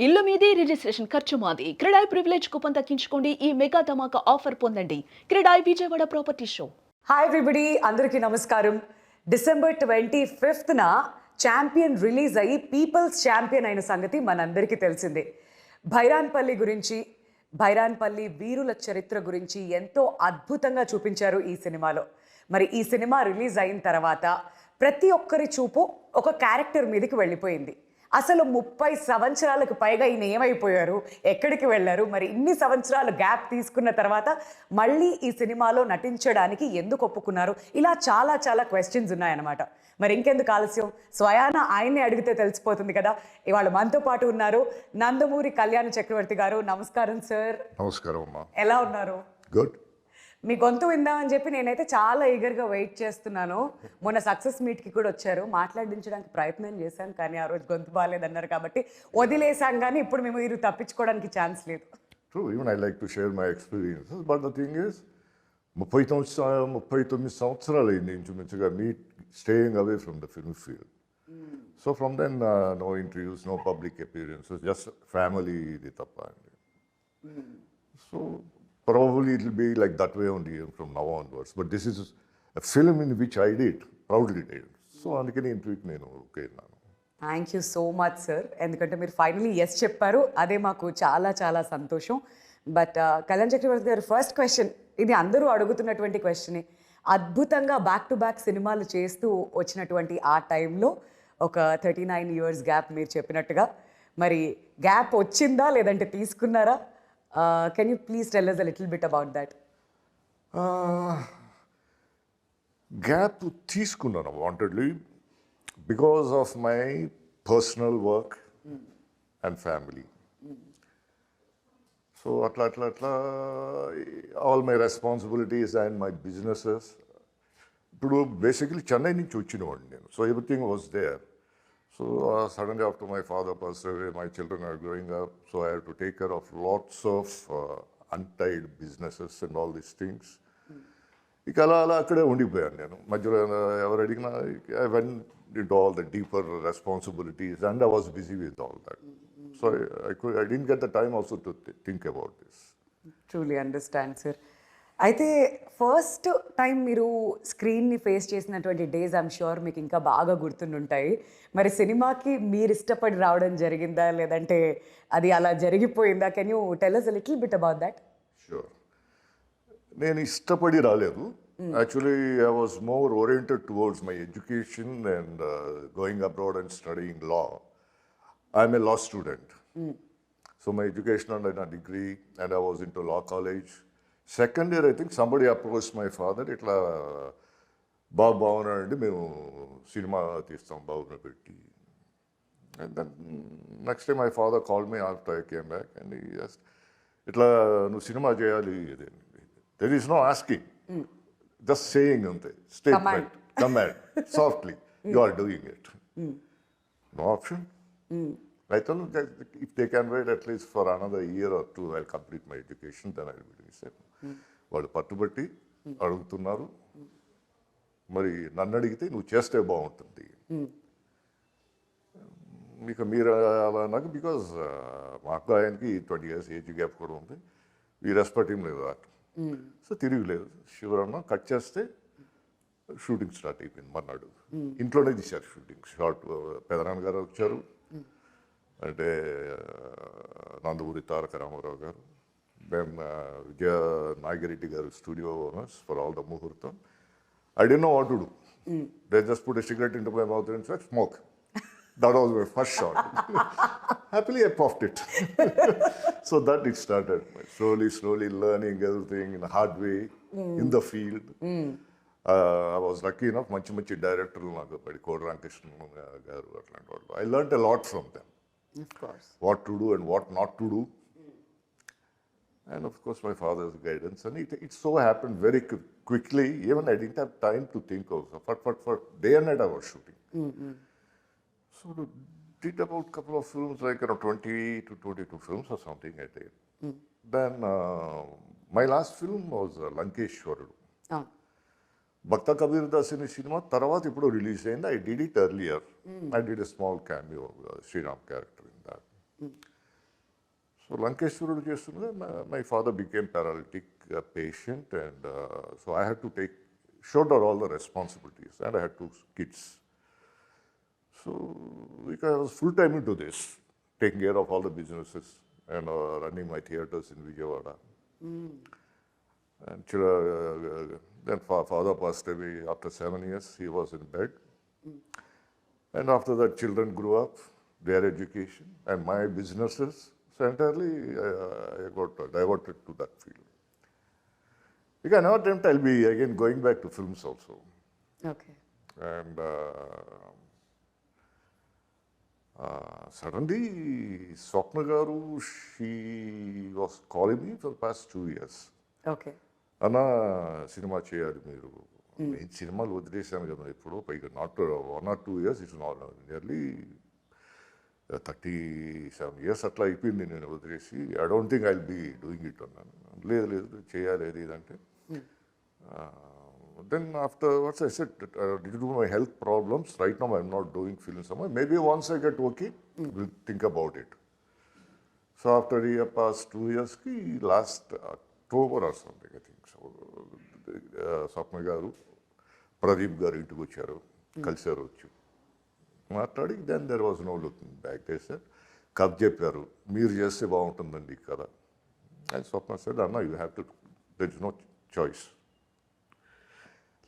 ఇల్లు మీది రిజిస్ట్రేషన్ ఖర్చు మాది. క్రెడాయ్ ప్రివిలేజ్ కూపన్ తగ్గించుకోండి. ఈ మెగా ధమాకా ఆఫర్ పొందండి. CREDAI Vijayawada property show. Hi everybody, అందరికీ నమస్కారం. డిసెంబర్ 25న ఛాంపియన్ రిలీజ్ అయ్యి పీపుల్స్ ఛాంపియన్ అయిన సంగతి మనందరికీ తెలిసిందే. భైరాన్పల్లి గురించి, భైరాన్పల్లి వీరుల చరిత్ర గురించి ఎంతో అద్భుతంగా చూపించారు ఈ సినిమాలో. మరి ఈ సినిమా రిలీజ్ అయిన తర్వాత ప్రతి ఒక్కరి చూపు ఒక క్యారెక్టర్ మీదకి వెళ్ళిపోయింది. అసలు 30 సంవత్సరాలకు పైగా ఈయన ఏమైపోయారు, ఎక్కడికి వెళ్ళారు, మరి ఇన్ని సంవత్సరాలు గ్యాప్ తీసుకున్న తర్వాత మళ్ళీ ఈ సినిమాలో నటించడానికి ఎందుకు ఒప్పుకున్నారు, ఇలా చాలా చాలా క్వశ్చన్స్ ఉన్నాయన్నమాట. మరి ఇంకెందుకు ఆలస్యం, స్వయాన ఆయన్నే అడిగితే తెలిసిపోతుంది కదా. ఇవాళ మనతో పాటు ఉన్నారు నందమూరి కళ్యాణ చక్రవర్తి గారు. నమస్కారం సార్. నమస్కారం అమ్మా. ఎలా ఉన్నారు? గుడ్. మీ గొంతు విందామని చెప్పి నేనైతే చాలా ఈగర్గా వెయిట్ చేస్తున్నాను. మొన్న సక్సెస్ మీట్కి కూడా వచ్చారు, మాట్లాడించడానికి ప్రయత్నం చేశాం, కానీ ఆ రోజు గొంతు బాగాలేదన్నారు కాబట్టి వదిలేసాం. కానీ ఇప్పుడు మేము మీరు తప్పించుకోవడానికి ఛాన్స్ లేదు. True, even I like to share my experiences, but the thing is 39 సంవత్సరాలు అయింది ఇంచుమించుగా మీ staying away from the film field. So from then no interviews, no public appearances, just family ఇది తప్ప అండి. So probably it will be like that way only from now onwards. But this is a film in which I proudly did. So అందుకని ఇంటర్వ్యూకి నేను okay అన్నాను. Thank you so much sir. ఎందుకంటే మీరు finally yes చెప్పారు, అదే మాకు చాలా చాలా సంతోషం. బట్ కళ్యాణ చక్రవర్తి గారు, ఫస్ట్ క్వశ్చన్, ఇది అందరూ అడుగుతున్నటువంటి క్వశ్చనే. అద్భుతంగా బ్యాక్ టు బ్యాక్ సినిమాలు చేస్తూ వచ్చినటువంటి ఆ టైంలో ఒక 39 years గ్యాప్ మీరు చెప్పినట్టుగా, మరి గ్యాప్ వచ్చిందా లేదంటే తీసుకున్నారా? Can you please tell us a little bit about that? Gap తీసుకున్నాను wantedly because of my personal work and family. So అట్లా all my responsibilities and my businesses. ఇప్పుడు బేసికలీ చెన్నై నుంచి వచ్చినవాడిని నేను. So everything was there. So suddenly after my father passed away, my children are growing up, so I had to take care of lots of untied businesses and all these things. ఇక అలా అక్కడే ఉండిపోయాను నేను. మధ్యలో ఎవరు అడిగినా I went into all the deeper responsibilities and I was busy with all that. So I didn't get the time also to think about this. Truly understand, sir. అయితే first time మీరు స్క్రీన్ని ఫేస్ చేసినటువంటి days I'm sure మీకు ఇంకా బాగా గుర్తుండుంటాయి. మరి సినిమాకి మీరు ఇష్టపడి రావడం జరిగిందా లేదంటే అది అలా జరిగిపోయిందా? Can you tell us a little bit about that? Sure. నేను ఇష్టపడి రాలేదు. Actually, I was more oriented towards my education and going abroad and studying law. I'm a law student. So my education and a degree, and I was into law college. Second year, I think somebody approached my father, ఇట్లా బాబు బాగున్నాడండి, మేము cinema తీస్తాం బాబుని పెట్టి. And then next day my father call me after I came back and ఇట్లా నువ్వు సినిమా చేయాలి. There is no asking, just saying అంతే, statement, command, softly you are doing it. No option. I told them that if they can wait at least for another year or two, I'll complete my education, then I'll be doing it. వాళ్ళు పట్టుబట్టి అడుగుతున్నారు. మరి నన్ను అడిగితే నువ్వు చేస్తే బాగుంటుంది. మీకు మీరు అలా నాకు, బికాజ్ మాకు ఆయనకి 20 years ఏజ్ గ్యాప్ కూడా ఉంది. ఈ రెస్పెక్ట్ ఏం లేదు అట్. సో తిరిగిలేదు. శివరన్న కట్ చేస్తే షూటింగ్ స్టార్ట్ అయిపోయింది. మర్నాడు ఇంట్లోనే తీశారు షూటింగ్. షార్ట్ పెదనాన్న గారు వచ్చారు, అంటే నందమూరి తారక రామారావు గారు, దెన్ విజయ నాగిరెడ్డి గారు, studio owners for all the ముహూర్తం. I didn't know what to do. They just put a cigarette into my mouth and said, smoke. That was my first shot. Happily, I puffed it. So that it started. Slowly learning everything in a hard way, in the field. I was lucky enough, మంచి డైరెక్టర్లు నాకు పడి, కోడి రామకృష్ణ గారు అట్లాంటి వాళ్ళు. I learned a lot from them. Of course. What to do and what not to do. And of course my father's guidance. And it so happened very quickly, even I didn't have time to think also. For day and night I was shooting. So did about a couple of films, like 20 to 22 films or something I did. Then my last film was Lankeshwarudu. భక్త కబీర్ దాస్ అనే cinema తర్వాత ఇప్పుడు release అయింది. I did it earlier. I did a small cameo Sriram character in that. So లంకేశ్వరుడు చేస్తుండగా my father became paralytic patient and so I had to take shoulder all the responsibilities and I had 2 kids. So because I was full time into this, taking care of all the businesses and running my theaters in Vijayawada. And then father passed away after 7 years. He was in bed. And after that, children grew up, their education, and my businesses. So entirely, I got diverted to that field. Because I never dreamt I'll be again going back to films also. Okay. And suddenly, Swapna Garu, she was calling me for the past 2 years. Okay. అన్న సినిమా చేయాలి మీరు. నేను సినిమాలు వదిలేశాను కదా ఇప్పుడు, పైగా not 1 or 2 years, it's nearly 37 years అట్లా అయిపోయింది నేను వదిలేసి. I don't think I will be doing it అన్నాను. లేదు లేదు చేయాలి అది ఇదంటే. Then afterwards I said, due to my health problems, right now I'm not doing films somewhere. Maybe once I get okay, we'll think about it. So after the past 2 years, last October or something, I think. So Swapna Garu, Pradeep Garu ఇంటికి వచ్చారు, కలిసారు వచ్చి మాట్లాడి. Then there was no looking back. They said, కథ చెప్పారు, మీరు చేస్తే బాగుంటుందండి కదా. And Swapna said, Anna, you have to, there is no choice.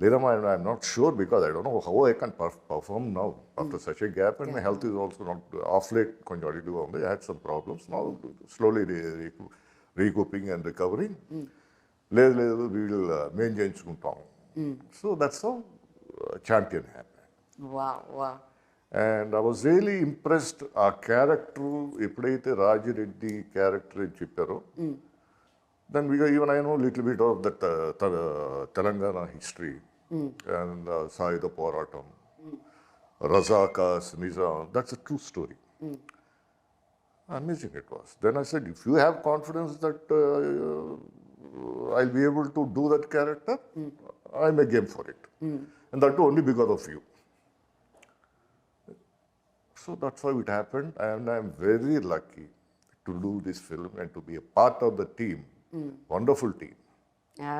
Later, I'm not sure because I don't know how I can perform now after such a gap, and my health is also not off late. I had some problems. Now slowly recouping and recovering. Later we will maintain. So that's how Champion happened. Wow, wow. And I was really impressed. Our character, ఎప్పుడైతే Rajireddy character చెప్పారో, then even I know a little bit of that Telangana history and Saida Poratam, Razakas, Nizam. That's a true story. Amazing it was. Then I said, if you have confidence that I'll be able to do that character, I'm a game for it. And that too only because of you. So that's how it happened, and I'm very lucky to do this film and to be a part of the team. Wonderful team.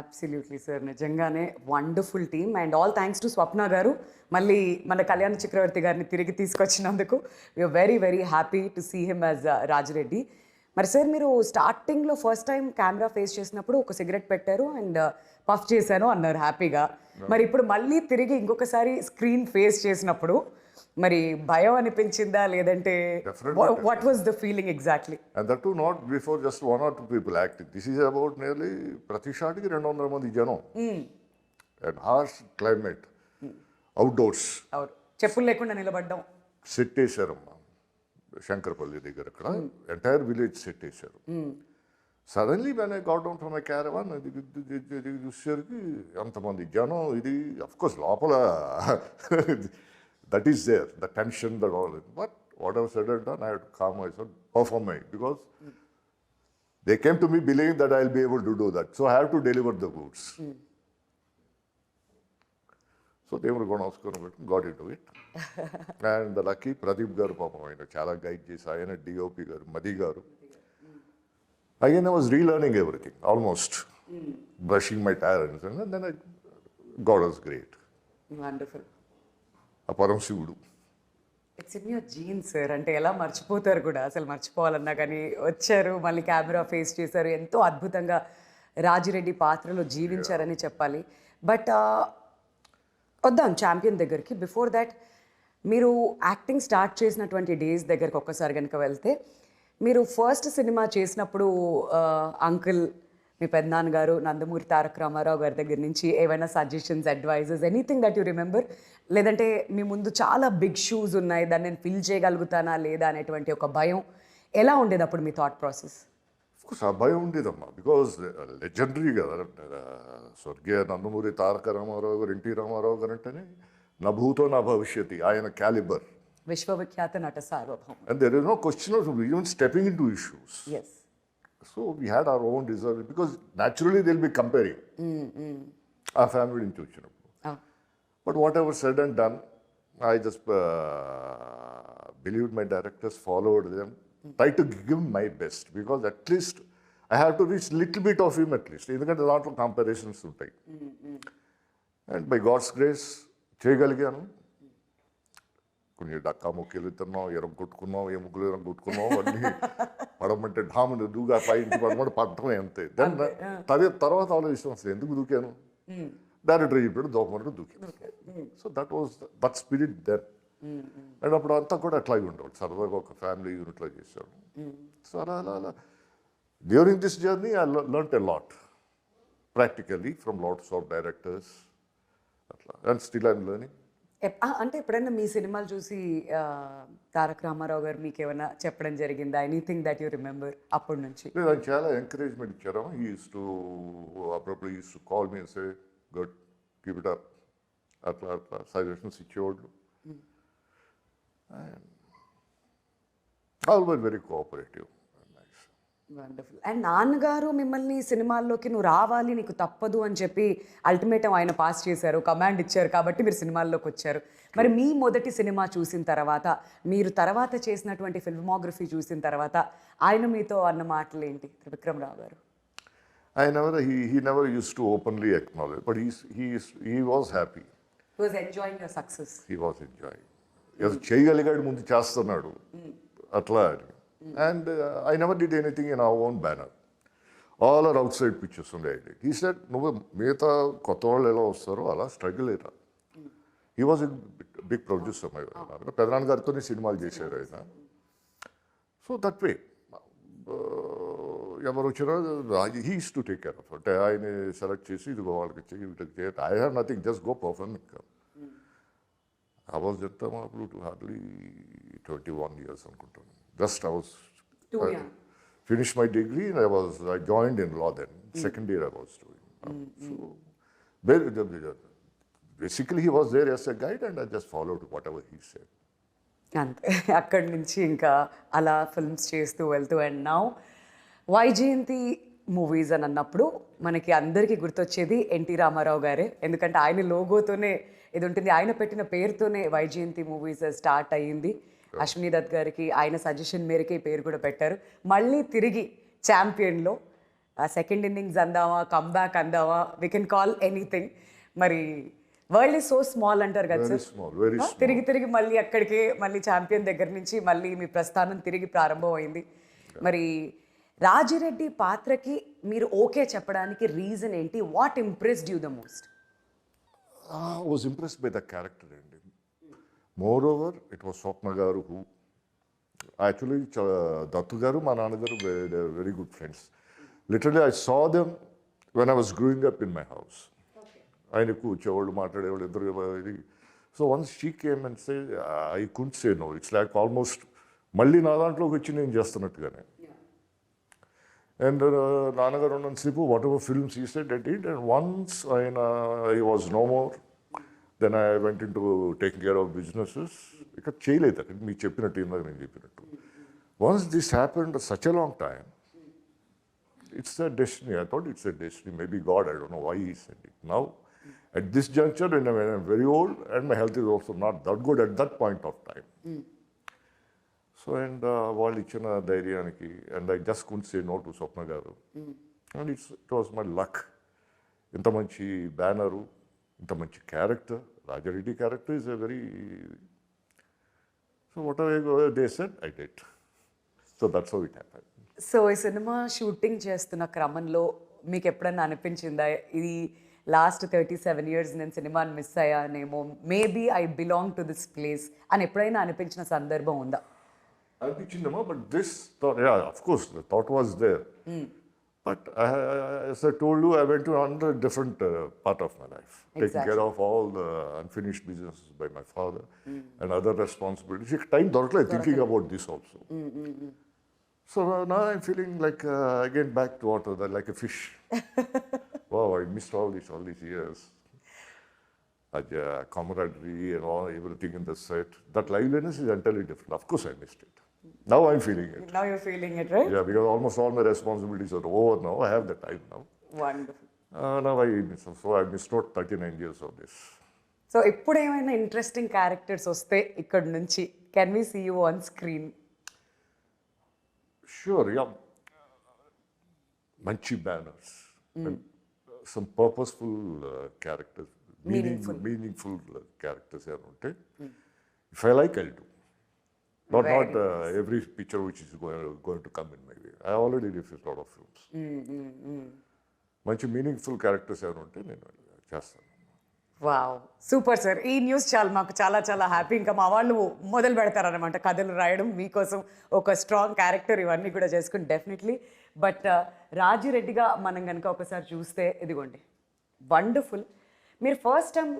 Absolutely sir, నిజంగానే wonderful team. And all thanks to Swapna గారు, మళ్ళీ మన కళ్యాణ్ చక్రవర్తి గారిని తిరిగి తీసుకొచ్చినందుకు. We're very very happy to see him as Rajireddy. మరి sir, మీరు స్టార్టింగ్లో ఫస్ట్ టైం కెమెరా ఫేస్ చేసినప్పుడు ఒక సిగరెట్ పెట్టారు అండ్ పఫ్ చేశాను అన్నారు హ్యాపీగా. మరి ఇప్పుడు మళ్ళీ తిరిగి ఇంకొకసారి స్క్రీన్ ఫేస్ చేసినప్పుడు మరి భయం అనిపించిందా, లేదంటే what was the feeling exactly? And that too not before just 1 or 2 people acting. This is about nearly ప్రతి షాట్కి 200 మంది జనం and harsh climate, outdoors. అవును, చెప్పులు లేకుండా నిలబడ్డం. సెట్ వేశారమ్మా శంకరపల్లి దగ్గర, అక్కడ ఎంటైర్ విలేజ్ సెట్ వేశారు. Suddenly when I got down from my caravan, ఇది చూసేసరికి అంతమంది జనం. ఇది అఫ్కోర్స్ లోపల that is there, the tension, that all. But whatever said and done, I had to calm myself, perform it, because they came to me believing that I'll be able to do that. So I have to deliver the goods. So they were going to got into it. And the lucky Pradeep Garu, Papa, Chala guide chesi, ayana DOP Garu, Madhi Garu. Again, I was relearning everything, almost. Brushing my tires, and then God was great. Wonderful. పరమశివుడు. It's in your gene sir. అంటే ఎలా మర్చిపోతారు కూడా, అసలు మర్చిపోవాలన్నా కానీ వచ్చారు, మళ్ళీ camera face చేశారు, ఎంతో అద్భుతంగా రాజిరెడ్డి పాత్రలో జీవించారని చెప్పాలి. బట్ వద్దాం ఛాంపియన్ దగ్గరికి. బిఫోర్ దాట్, మీరు యాక్టింగ్ స్టార్ట్ చేసినటువంటి డేస్ దగ్గరికి ఒక్కసారి కనుక వెళ్తే, మీరు ఫస్ట్ సినిమా చేసినప్పుడు అంకుల్, మీ పెద్దనాన్నగారు నందమూరి తారక రామారావు గారి దగ్గర నుంచి ఏవైనా suggestions, advises, anything that you remember? లేదంటే మీ ముందు చాలా బిగ్ షూస్ ఉన్నాయి, దాన్ని నేను ఫిల్ చేయగలుగుతానా లేదా అనేటువంటి ఒక భయం ఎలా ఉండేది అప్పుడు మీ థాట్ ప్రాసెస్? అఫ్కోర్స్ ఆ భయం ఉండేదమ్మా, బికాజ్ లెజెండరీ కదా. స్వర్గీయ నందమూరి తారక రామారావు గారు, ఎన్టీ రామారావు గారు అంటేనే నా భూతో నా భవిష్యత్తు, ఆయన క్యాలిబర్, విశ్వవిఖ్యాత నట సార్వభౌమ. And there is no question of even stepping in to issues. Yes. So we had our own reserve, because naturally they'll be comparing our family నుంచి వచ్చినప్పుడు. But whatever said and done, I just believed my directors, followed them, try to give my best because at least I have to reach little bit of him at least, ఎందుకంటే దాంట్లో comparisons ఉంటాయి. And by God's grace చేయగలిగాను. కొన్ని డక్కా ముక్కలు తిన్నాం, ఎరగొట్టుకున్నాం, ఎముకలు ఎరగొట్టుకున్నాం, అన్నీ పడమంటే ఢాములు దూగా పైకి పడమంటే పడటమే అంతే. దెన్ తర్వాత ఆలోచిస్తాం అసలు ఎందుకు దూకాను, డైరెక్టర్ చెప్పాడు దూకమంటే దూకాను. So that spirit then. And అప్పుడు అంతా కూడా అట్లాగే ఉండేవాడు, సరదాగా ఒక ఫ్యామిలీ యూనిట్లో చేశాడు. సో అలా during this journey I learnt a lot practically from lots of directors అట్లా. And still I'm learning. అంటే ఎప్పుడైనా మీ సినిమాలు చూసి తారక రామారావు గారు మీకు ఏమైనా చెప్పడం జరిగిందా? ఎనీథింగ్ దట్ యూ రిమెంబర్ అప్పటి నుంచి? లేదు, ఆయన చాలా ఎంకరేజ్మెంట్ ఇచ్చారు. హీ యూస్ టు అప్పుడప్పుడు use to call me say good keep it up అట్లా సజెషన్స్ ఇచ్చేవాళ్ళు. Always very cooperative. Wonderful. And నాన్నగారు మిమ్మల్ని సినిమాల్లోకి నువ్వు రావాలి, నీకు తప్పదు అని చెప్పి అల్టిమేటం ఆయన పాస్ చేశారు, కమాండ్ ఇచ్చారు, కాబట్టి మీరు సినిమాల్లోకి వచ్చారు. మరి మీ మొదటి సినిమా చూసిన తర్వాత, మీరు తర్వాత చేసినటువంటి ఫిల్మోగ్రఫీ చూసిన తర్వాత ఆయన మీతో అన్న మాటలు ఏంటి త్రివిక్రమ్ రావు గారు? He never used to openly acknowledge, but he was happy. He was enjoying your success. He was enjoying. ఏదో చేయగలిగాడు, ముందు చేస్తున్నాడు అట్లా అని. And I never did anything in our own banner. All are outside pictures on the idea. He said, నువ్వు మిగతా కొత్త వాళ్ళు ఎలా వస్తారో అలా స్ట్రగుల్ అయ్యారా. He was a big producer. పెదనాన్న గారితోనే సినిమాలు చేశారు ఆయన. సో దట్ వే ఎవరు వచ్చినా he use to take care of. అంటే ఆయన సెలెక్ట్ చేసి ఇదిగో వాళ్ళకి చెయ్యి వీటికి చేయ. I have nothing, just go perform. I was చెప్తాము అప్పుడు హార్డ్లీ 21 years అనుకుంటాను. Just I was finished my degree and I joined in law then. Second year I was doing. So basically he was there as a guide and I just followed whatever he said. అంతే, అక్కడి నుంచి ఇంకా అలా films చేస్తూ వెళ్తూ. And now Vyjayanthi movies అని అన్నప్పుడు మనకి అందరికీ గుర్తొచ్చేది ఎన్టీ రామారావు గారే. ఎందుకంటే ఆయన లోగోతోనే ఇది ఉంటుంది, ఆయన పెట్టిన పేరుతోనే వైజయంతి మూవీస్ స్టార్ట్ అయ్యింది. అశ్విని దత్ గారికి ఆయన సజెషన్ మేరకే ఈ పేరు కూడా పెట్టారు. మళ్ళీ తిరిగి ఛాంపియన్లో సెకండ్ ఇన్నింగ్స్ అందామా, కమ్బ్యాక్ అందామా, వీ కెన్ కాల్ ఎనీథింగ్. మరి వరల్డ్ ఈజ్ సో స్మాల్ అంటారు కదా సార్, తిరిగి మళ్ళీ అక్కడికే, మళ్ళీ ఛాంపియన్ దగ్గర నుంచి మళ్ళీ మీ ప్రస్థానం తిరిగి ప్రారంభం అయింది. మరి రాజిరెడ్డి పాత్రకి మీరు ఓకే చెప్పడానికి రీజన్ ఏంటి? What impressed you the most? I was impressed by the character ending. Moreover, it was Swapna garu who actually Dattu garu, ma nana garu, they were very good friends. Literally, I saw them when I was growing up in my house. Ayana కూర్చోవాళ్ళు, మాట్లాడేవాళ్ళు ఇద్దరు. So once she came and said, I couldn't say no. It's like almost మళ్ళీ నా దాంట్లోకి వచ్చి నేను చేస్తున్నట్టుగానే. And నాన్నగారు ఉన్నంతసేపు whatever films he said I did. And once he was no more, then I went into taking care of businesses. ఇక చేయలేదు అక్కడ మీకు చెప్పినట్టు, ఇందాక నేను చెప్పినట్టు. Once this happened such a long time, it's a destiny. I thought it's a destiny. Maybe God, I don't know why he said it. Now, at this juncture, when I'm very old and my health is also not that good at that point of time. So, and వాళ్ళు ఇచ్చిన ధైర్యానికి, and I just couldn't say no to Swapna garu. And it was my luck. ఇంత మంచి banner, ఇంత మంచి character. Rajareddy character is a very, so whatever they said, I did. So that's how it happened. So ఈ cinema shooting చేస్తున్న క్రమంలో మీకు ఎప్పుడన్నా అనిపించిందా, ఇది లాస్ట్ 37 years నేను సినిమాని మిస్ అయ్యానేమో, maybe I belong to this place అని ఎప్పుడైనా అనిపించిన సందర్భం ఉందా? అనిపించిందమ్మా, but this thought, yeah, of course, the thought was there. But as I told you, I went to another different part of my life, taking care of all the unfinished businesses by my father and other responsibilities. Time dorkle thinking about this also. So now I'm feeling like again back to water, like a fish. Wow, I missed all these years. Camaraderie and all, everything in the set. That liveliness is entirely different. Of course, I missed it. Now I'm feeling it. Now you're feeling it, right? Yeah, because almost all my responsibilities are over now. I have the time now. Wonderful. Now I miss. So I missed out 39 years of this. So ఎప్పుడు ఏమైనా interesting characters వస్తే ఇక్కడ నుంచి can we see you on screen? Sure, yeah. Manchi banners. And some purposeful characters. Meaningful characters. If I like, I'll do. Not every picture which is going to come in my way. I already refused a lot of films. మంచి meaningful characters ఏమైనా ఉంటే నేను చేస్తాను. Wow, super sir. ఈ news మాకు చాలా చాలా happy. ఇంకా మా వాళ్ళు మొదలు పెడతారనమాట కథలు రాయడం మీకోసం, ఒక స్ట్రాంగ్ క్యారెక్టర్ ఇవన్నీ కూడా చేసుకుని డెఫినెట్లీ. బట్ రాజిరెడ్డిగా మనం కనుక ఒకసారి చూస్తే ఇదిగోండి, వండర్ఫుల్. మీరు ఫస్ట్ టైం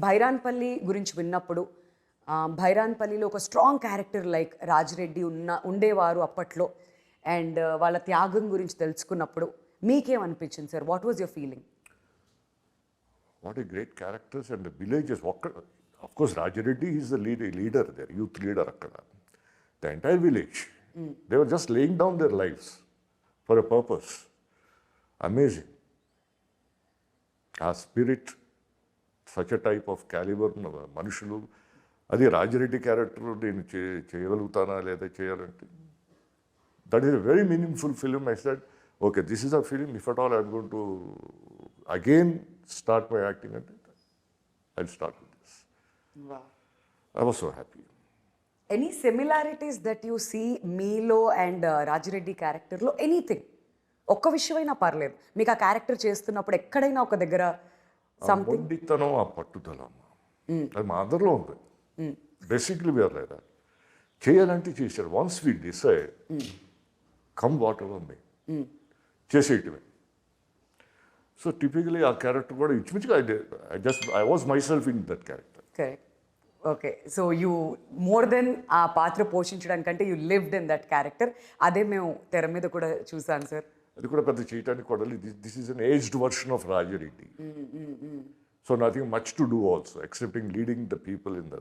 భైరాన్పల్లి గురించి విన్నప్పుడు, భైరాన్పల్లిలో ఒక స్ట్రాంగ్ క్యారెక్టర్ లైక్ రాజిరెడ్డి ఉండేవారు అప్పట్లో, అండ్ వాళ్ళ త్యాగం గురించి తెలుసుకున్నప్పుడు మీకేమనిపించింది సార్? What was your feeling? What a great characters and the villages. Of course, Rajareddy is the leader there, youth leader akkada. The entire village, they were just laying down their lives for a purpose. Amazing. Our spirit, such a type of caliber, మనుషులు, అది Rajireddy character నేను చేయగలుగుతానా లేదా చేయాలంటే, that is a very meaningful film. I said, okay, this is a film, if at all I'm going to again start my acting, and I'll start with this. Wow. I was so happy. Any similarities that you see మీలో and Rajireddy క్యారెక్టర్లో? Anything, ఒక్క విషయమైనా పర్లేదు, మీకు ఆ character చేస్తున్నప్పుడు ఎక్కడైనా ఒక దగ్గర సంథింగ్? మొండితనం, ఆ పట్టుదల అది మా అందరిలో ఉంది. Basically where like that. చేయాలంటే చేశారు. Once we decide, come whatever may, చేసేయటమే. సో టిపికలీ ఆ క్యారెక్టర్ కూడా ఇచ్చిమిచ్చిగా I was myself in that character. Correct. Okay, so you more than ఆ పాత్ర పోషించడానికంటే you lived in that character. అదే మేము తెర మీద కూడా చూసాను సార్. అది కూడా పెద్ద చేయటానికి కూడా this is an aged version of Rajireddy. So nothing much to do also excepting leading the people in the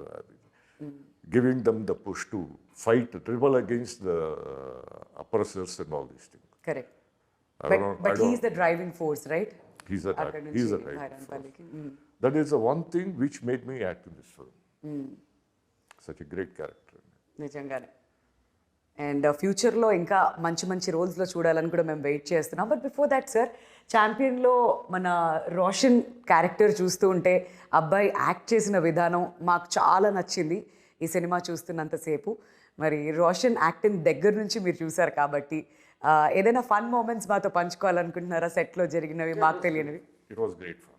giving them the push to fight, rebel against the oppressors and all these things. Correct. But he is the driving force, right? He's the driving force. That is the one thing which made me act in this film. Such a great character. నిజంగానే. And ఫ్యూచర్లో ఇంకా మంచి మంచి రోల్స్లో చూడాలని కూడా మేము wait చేస్తున్నాం. But before that sir, ఛాంపియన్లో మన రోషన్ క్యారెక్టర్ చూస్తూ ఉంటే అబ్బాయి యాక్ట్ చేసిన విధానం మాకు చాలా నచ్చింది ఈ సినిమా చూస్తున్నంతసేపు. మరి రోషన్ యాక్టింగ్ దగ్గర నుంచి మీరు చూసారు కాబట్టి ఏదైనా ఫన్ మూమెంట్స్ మాతో పంచుకోవాలనుకుంటున్నారా సెట్లో జరిగినవి, మాకు తెలియనివి? It was great fun.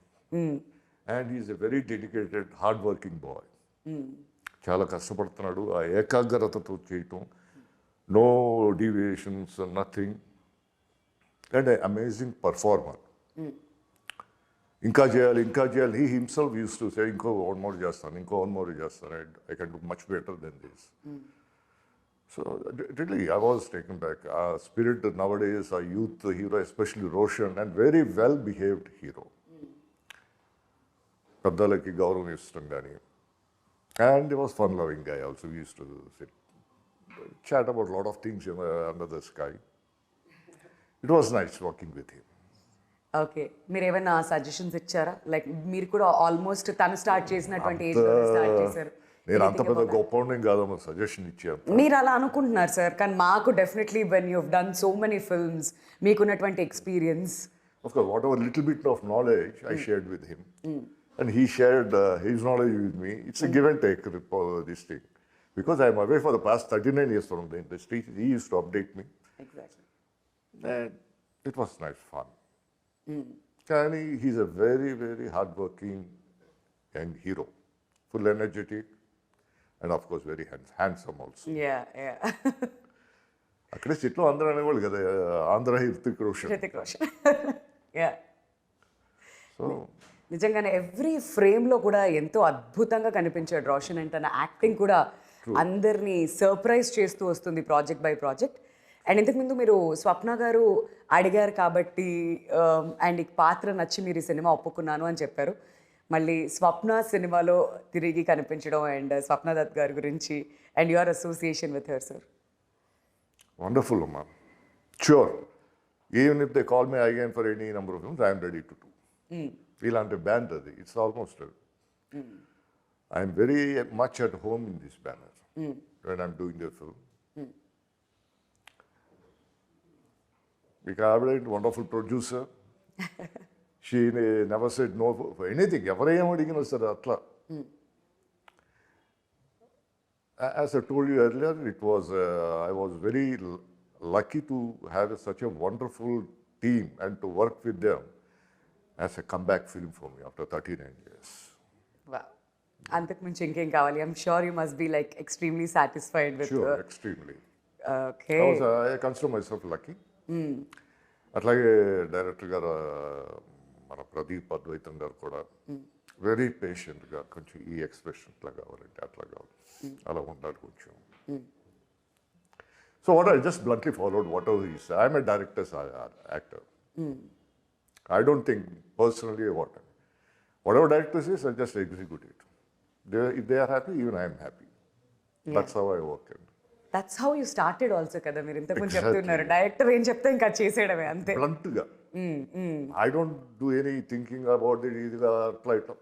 And he is a very dedicated, hard working boy. చాలా కష్టపడుతున్నాడు. ఆ ఏకాగ్రతతో చేయటం, no deviations, nothing, and amazing performer. ఇంకా చేయాలి, ఇంకా చేయాలి. He himself use to say, ఇంకో వన్ మోర్ చేస్తాను, ఇంకో వన్ మోర్ చేస్తాను, I can do much better than this. So really I was taken back. Spirit nowadays, our youth hero, especially Roshan, and very well behaved hero. పెద్దలకి గౌరవం ఇష్టం కానీ, and he was fun loving guy also. We used to sit, chat about a lot of things under the sky. It was nice working with him. Okay, మీరు ఏమైనా suggestions ఇచ్చారా? Like మీరు కూడా almost తను స్టార్ట్ చేసినటువంటి ఏజ్లో start చేశారు. నేను అంత పెద్ద గొప్ప కాదమ్మా సజెషన్ ఇచ్చాను. మీరు అలా అనుకుంటున్నారు సార్, కానీ మాకు definitely when you done so many films, మీకున్నటువంటి experience. Of course, whatever little bit of knowledge I shared with him, and he shared his knowledge with me. It's a give and take, this thing. Because I'm away for the past 39 years from the industry, he used to update me. Exactly. And it was nice fun. Kani, he's a very, very hardworking young hero, full energetic, and of course very handsome also. Yeah, yeah. అక్కడే సిట్లో అందరూ అనేవాళ్ళు కదా, Andhra Hrithik Roshan. Yeah, so నిజంగానే every ఫ్రేమ్లో కూడా ఎంతో అద్భుతంగా కనిపించాడు రోషన్. అండ్ తన యాక్టింగ్ కూడా అందరినీ సర్ప్రైజ్ చేస్తూ వస్తుంది ప్రాజెక్ట్ బై ప్రాజెక్ట్. అండ్ ఇంతకుముందు మీరు స్వప్న గారు అడిగారు కాబట్టి అండ్ ఈ పాత్ర నచ్చి మీరు ఈ సినిమా ఒప్పుకున్నాను అని చెప్పారు. మళ్ళీ స్వప్న సినిమాలో తిరిగి కనిపించడం అండ్ స్వప్న దత్ గారి గురించి and your association with her sir. Wonderful అమ్మా. Sure. Even if they call me again for any number of films, I am ready to do. ఇలాంటి బ్యాండ్ అది. It's almost, I am very much at home in this banner when I'm doing the film. మీకు ఆవిడ wonderful producer. She never said no for anything. ఎవరేం అడిగినా సరే అట్లా. As I told you earlier, I was very lucky to have such a wonderful team and to work with them as a comeback film for me after 39 years. అంతకు మించి ఇంకేం కావాలి? I'm sure you must be like extremely satisfied with. Sure, extremely. Okay. I consider myself lucky. అట్లాగే director గారు మన ప్రదీప్ అద్వైతం గారు కూడా very పేషెంట్గా కొంచెం ఈ ఎక్స్ప్రెషన్ ఇట్లా కావాలంటే అట్లా కావాలి, అలా ఉండాలి కొంచెం. So what I just bluntly followed what ever he said. I'm a directors actor. I don't think personally whatever director says, I just execute it. If they are happy, even I am happy. That's how I work. That's how you started also కదా. మీరు ఇంతకుముందు Exactly. చెప్తున్నారు director ఏం చెప్తే ఇంకా చేసేయడమే అంతే. Bluntగా. I don't do any thinking about it. ఇదిగా అట్లా ఇట్లా.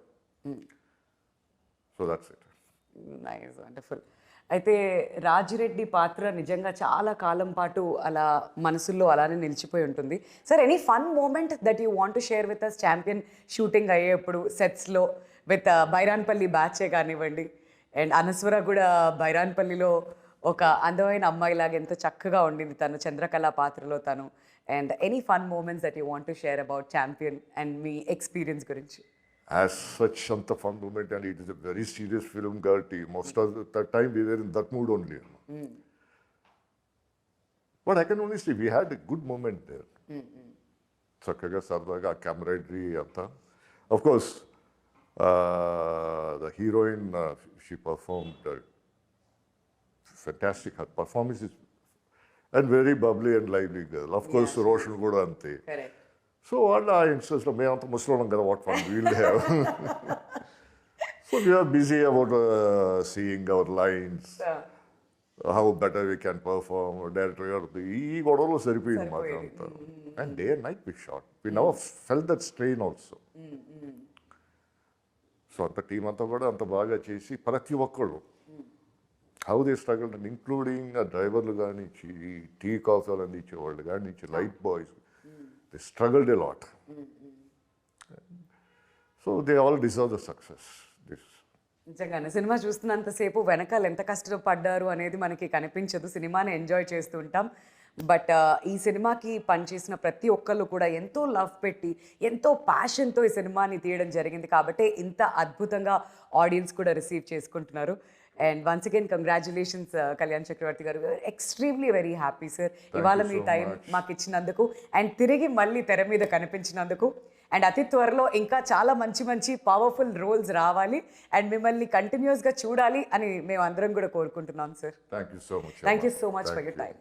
So that's it. Nice, wonderful. అయితే రాజిరెడ్డి పాత్ర నిజంగా చాలా కాలం పాటు అలా మనసుల్లో అలానే నిలిచిపోయి ఉంటుంది. Sir, any fun moment that you want to share with us champion shooting అయ్యేప్పుడు సెట్స్లో విత్ బైరాన్పల్లి బ్యాచే కానివ్వండి, అండ్ అనస్వర కూడా బైరాన్పల్లిలో ఒక అందమైన అమ్మాయిలాగా ఎంతో చక్కగా ఉండింది తను చంద్రకళ పాత్రలో తను. And any fun moments that you want to share about champion and మీ ఎక్స్పీరియన్స్ గురించి? As such, Shanta fun moment, and it is a very serious film, Garti. Most of the time we were in that mood only. But I can only say we had a good moment there. Chakkaga, sardaga, camaraderie, anta. Of course, the heroine, she performed fantastic. Her performance is and very bubbly and lively girl. Of course, Roshan Goda ante. Correct. So all our instance, మేమంతా ముసలోళ్ళం కదా, what fun we'll have. So we are busy about seeing our lines, how better we can perform, director గారు ఈ గొడవలో సరిపోయింది మాకు అంతా. And day and night we shot. We never felt that strain also. So అంత team అంతా కూడా అంత బాగా చేసి ప్రతి ఒక్కళ్ళు హౌ దే స్ట్రగల్, ఇంక్లూడింగ్ ఆ డ్రైవర్లు కానీ, టీ కాఫీలు అందించేవాళ్ళు కానీ, light boys. They struggled a lot. So they all deserve the success. నిజంగానే సినిమా చూస్తున్నంతసేపు వెనకాల ఎంత కష్టపడ్డారు అనేది మనకి కనిపించదు, సినిమాని ఎంజాయ్ చేస్తుంటాం. బట్ ఈ సినిమాకి పనిచేసిన ప్రతి ఒక్కళ్ళు కూడా ఎంతో లవ్ పెట్టి ఎంతో ప్యాషన్తో ఈ సినిమాని తీయడం జరిగింది కాబట్టి ఇంత అద్భుతంగా ఆడియన్స్ కూడా రిసీవ్ చేసుకుంటున్నారు. And once again congratulations Kalyan Chakravarthy గారు. ఎక్స్ట్రీమ్లీ వెరీ హ్యాపీ సార్ ఇవాళ మీ టైం మాకు ఇచ్చినందుకు అండ్ తిరిగి మళ్ళీ తెర మీద కనిపించినందుకు. అండ్ అతి త్వరలో ఇంకా చాలా మంచి మంచి పవర్ఫుల్ రోల్స్ రావాలి అండ్ మిమ్మల్ని కంటిన్యూస్గా చూడాలి అని మేము అందరం కూడా కోరుకుంటున్నాం sir. Thank you so much. Thank you so much for your time.